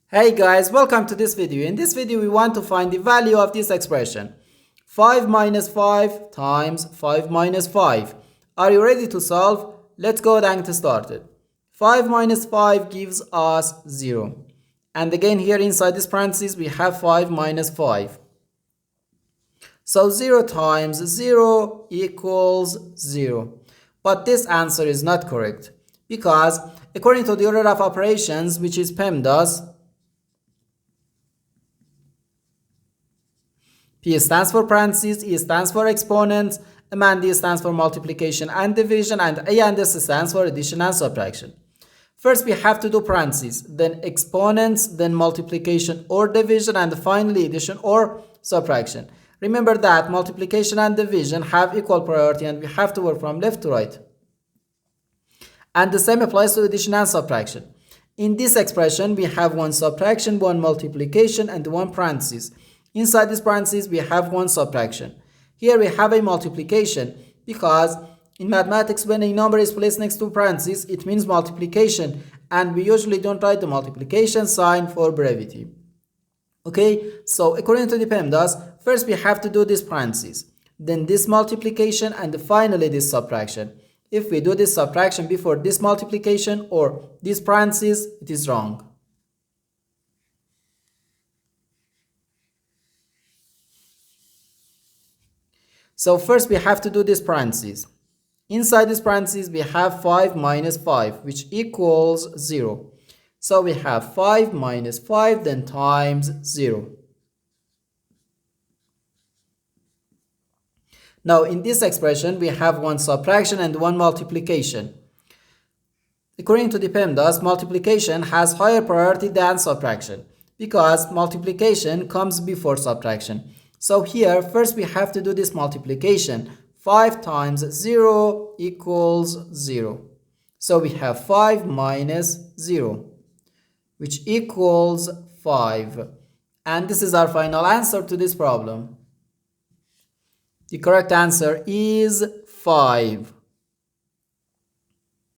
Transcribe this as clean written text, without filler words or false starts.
Hey guys, welcome to this video. In this video we want to find the value of this expression 5 minus 5 times 5 minus 5. Are you ready to solve? Let's go and get started. 5 minus 5 gives us 0. And again here inside this parenthesis we have 5 minus 5. So 0 times 0 equals 0. But this answer is not correct because according to the order of operations, which is PEMDAS, P stands for parentheses, E stands for exponents, M and D stands for multiplication and division, and A and S stands for addition and subtraction. First we have to do parentheses, then exponents, then multiplication or division, and finally addition or subtraction. Remember that multiplication and division have equal priority and we have to work from left to right. And the same applies to addition and subtraction. In this expression we have one subtraction, one multiplication, and one parentheses. Inside this parenthesis we have one subtraction. Here we have a multiplication because in mathematics when a number is placed next to parentheses it means multiplication, and we usually don't write the multiplication sign for brevity. Okay, so according to the PEMDAS, first we have to do this parenthesis, then this multiplication, and finally this subtraction. If we do this subtraction before this multiplication or this parenthesis, it is wrong. So first we have to do this parentheses. Inside this parentheses we have 5 minus 5, which equals 0. So we have 5 minus 5 then times 0. Now in this expression we have one subtraction and one multiplication. According to the PEMDAS, multiplication has higher priority than subtraction because multiplication comes before subtraction. So here first we have to do this multiplication. 5 times 0 equals 0. So we have 5 minus 0, which equals 5. And this is our final answer to this problem. The correct answer is 5.